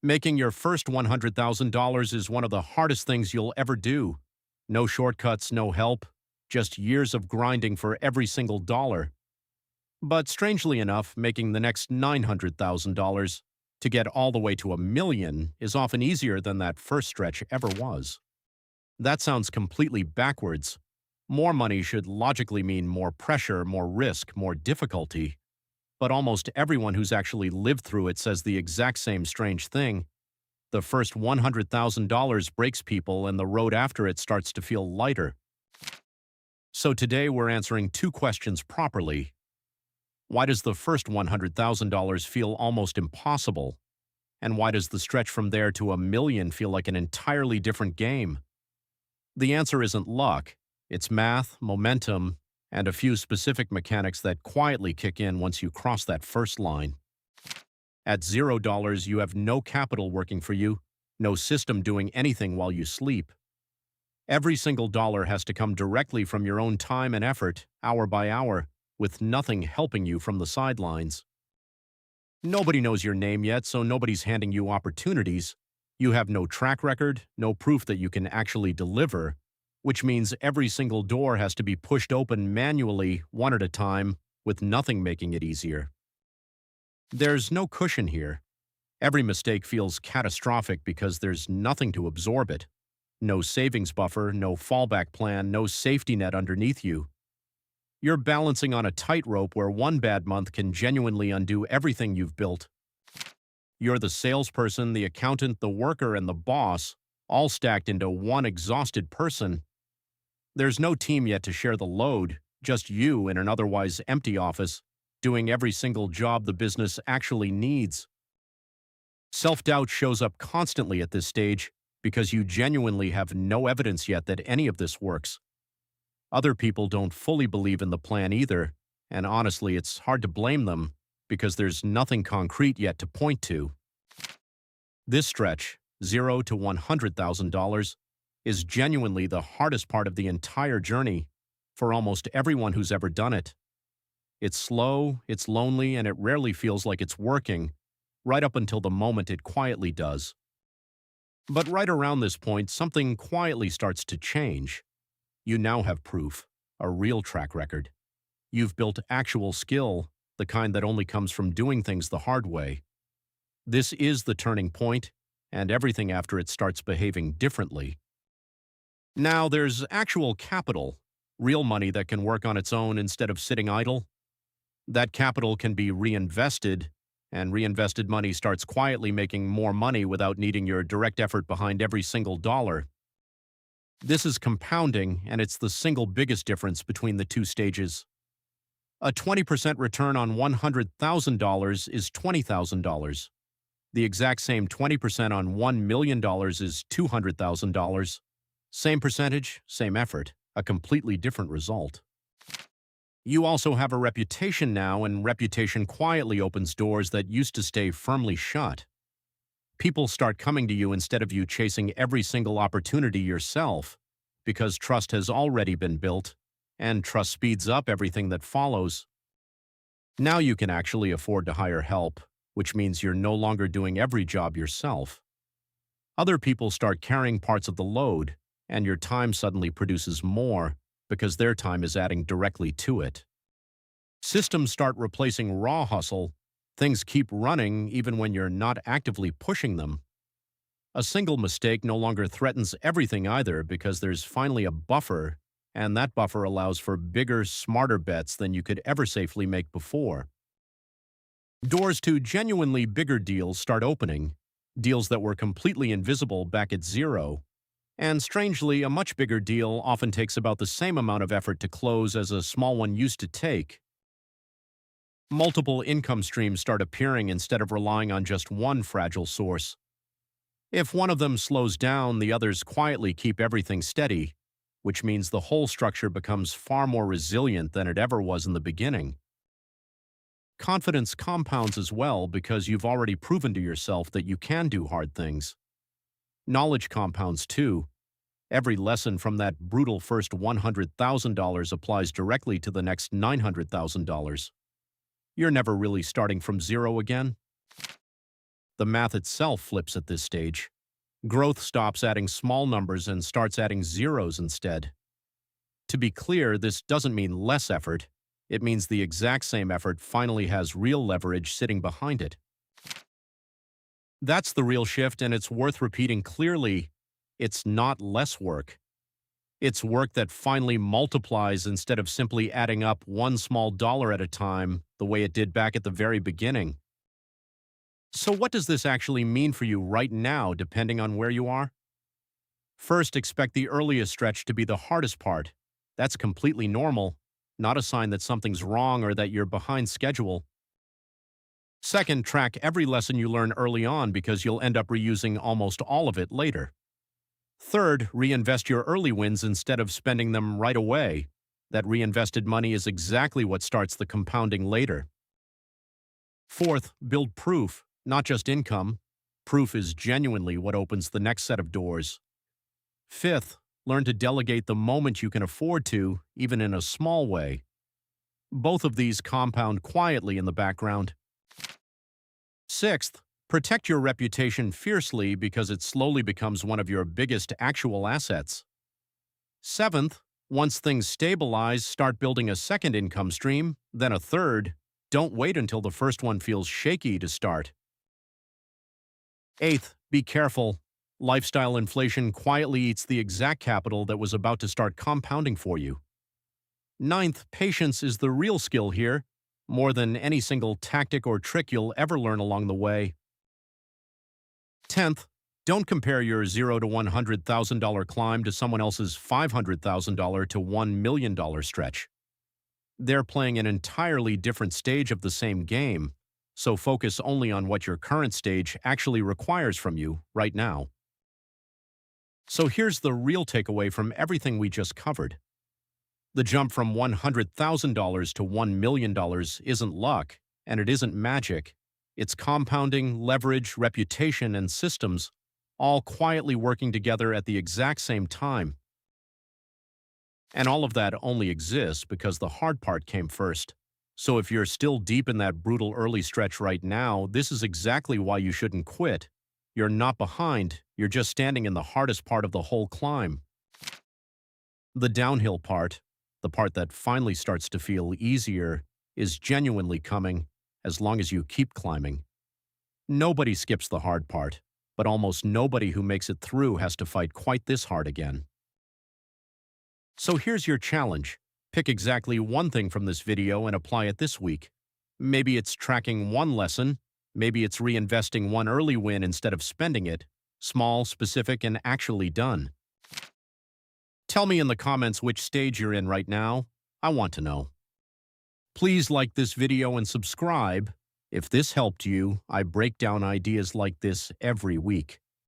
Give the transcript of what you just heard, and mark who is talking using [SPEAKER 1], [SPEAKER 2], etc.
[SPEAKER 1] Making your first $100,000 is one of the hardest things you'll ever do. No shortcuts, no help, just years of grinding for every single dollar. But strangely enough, making the next $900,000 to get all the way to $1 million is often easier than that first stretch ever was. That sounds completely backwards. More money should logically mean more pressure, more risk, more difficulty. But almost everyone who's actually lived through it says the exact same strange thing. The first $100,000 breaks people and the road after it starts to feel lighter. So today we're answering two questions properly. Why does the first $100,000 feel almost impossible? And why does the stretch from there to $1 million feel like an entirely different game? The answer isn't luck. It's math, momentum, and a few specific mechanics that quietly kick in once you cross that first line. At $0, you have no capital working for you, no system doing anything while you sleep. Every single dollar has to come directly from your own time and effort, hour by hour, with nothing helping you from the sidelines. Nobody knows your name yet, so nobody's handing you opportunities. You have no track record, no proof that you can actually deliver, which means every single door has to be pushed open manually, one at a time, with nothing making it easier. There's no cushion here. Every mistake feels catastrophic because there's nothing to absorb it. No savings buffer, no fallback plan, no safety net underneath you. You're balancing on a tightrope where one bad month can genuinely undo everything you've built. You're the salesperson, the accountant, the worker, and the boss, all stacked into one exhausted person. There's no team yet to share the load, just you in an otherwise empty office, doing every single job the business actually needs. Self-doubt shows up constantly at this stage because you genuinely have no evidence yet that any of this works. Other people don't fully believe in the plan either, and honestly, it's hard to blame them because there's nothing concrete yet to point to. This stretch, $0 to $100,000, is genuinely the hardest part of the entire journey for almost everyone who's ever done it. It's slow, it's lonely, and it rarely feels like it's working, right up until the moment it quietly does. But right around this point, something quietly starts to change. You now have proof, a real track record. You've built actual skill, the kind that only comes from doing things the hard way. This is the turning point, and everything after it starts behaving differently. Now there's actual capital, real money that can work on its own instead of sitting idle. That capital can be reinvested, and reinvested money starts quietly making more money without needing your direct effort behind every single dollar. This is compounding, and it's the single biggest difference between the two stages. A 20% return on $100,000 is $20,000. The exact same 20% on $1 million is $200,000. Same percentage, same effort, a completely different result. You also have a reputation now, and reputation quietly opens doors that used to stay firmly shut. People start coming to you instead of you chasing every single opportunity yourself, because trust has already been built, and trust speeds up everything that follows. Now you can actually afford to hire help, which means you're no longer doing every job yourself. Other people start carrying parts of the load, and your time suddenly produces more because their time is adding directly to it. Systems start replacing raw hustle. Things keep running even when you're not actively pushing them. A single mistake no longer threatens everything either because there's finally a buffer, and that buffer allows for bigger, smarter bets than you could ever safely make before. Doors to genuinely bigger deals start opening, deals that were completely invisible back at $0. And strangely, a much bigger deal often takes about the same amount of effort to close as a small one used to take. Multiple income streams start appearing instead of relying on just one fragile source. If one of them slows down, the others quietly keep everything steady, which means the whole structure becomes far more resilient than it ever was in the beginning. Confidence compounds as well because you've already proven to yourself that you can do hard things. Knowledge compounds too. Every lesson from that brutal first $100,000 applies directly to the next $900,000. You're never really starting from $0 again. The math itself flips at this stage. Growth stops adding small numbers and starts adding zeros instead. To be clear, this doesn't mean less effort. It means the exact same effort finally has real leverage sitting behind it. That's the real shift, and it's worth repeating clearly. It's not less work. It's work that finally multiplies instead of simply adding up one small dollar at a time the way it did back at the very beginning. So what does this actually mean for you right now, depending on where you are? First, expect the earliest stretch to be the hardest part. That's completely normal, not a sign that something's wrong or that you're behind schedule. Second, track every lesson you learn early on because you'll end up reusing almost all of it later. Third, reinvest your early wins instead of spending them right away. That reinvested money is exactly what starts the compounding later. Fourth, build proof, not just income. Proof is genuinely what opens the next set of doors. Fifth, learn to delegate the moment you can afford to, even in a small way. Both of these compound quietly in the background. Sixth, protect your reputation fiercely because it slowly becomes one of your biggest actual assets. Seventh, once things stabilize, start building a second income stream, then a third. Don't wait until the first one feels shaky to start. Eighth, be careful. Lifestyle inflation quietly eats the exact capital that was about to start compounding for you. Ninth, patience is the real skill here, more than any single tactic or trick you'll ever learn along the way. 10th, don't compare your $0 to $100,000 climb to someone else's $500,000 to $1 million stretch. They're playing an entirely different stage of the same game, so focus only on what your current stage actually requires from you right now. So here's the real takeaway from everything we just covered. The jump from $100,000 to $1 million isn't luck, and it isn't magic. It's compounding, leverage, reputation, and systems, all quietly working together at the exact same time. And all of that only exists because the hard part came first. So if you're still deep in that brutal early stretch right now, this is exactly why you shouldn't quit. You're not behind, you're just standing in the hardest part of the whole climb. The downhill part, the part that finally starts to feel easier, is genuinely coming as long as you keep climbing. Nobody skips the hard part, but almost nobody who makes it through has to fight quite this hard again. So here's your challenge. Pick exactly one thing from this video and apply it this week. Maybe it's tracking one lesson, maybe it's reinvesting one early win instead of spending it, small, specific, and actually done. Tell me in the comments which stage you're in right now. I want to know. Please like this video and subscribe. If this helped you, I break down ideas like this every week.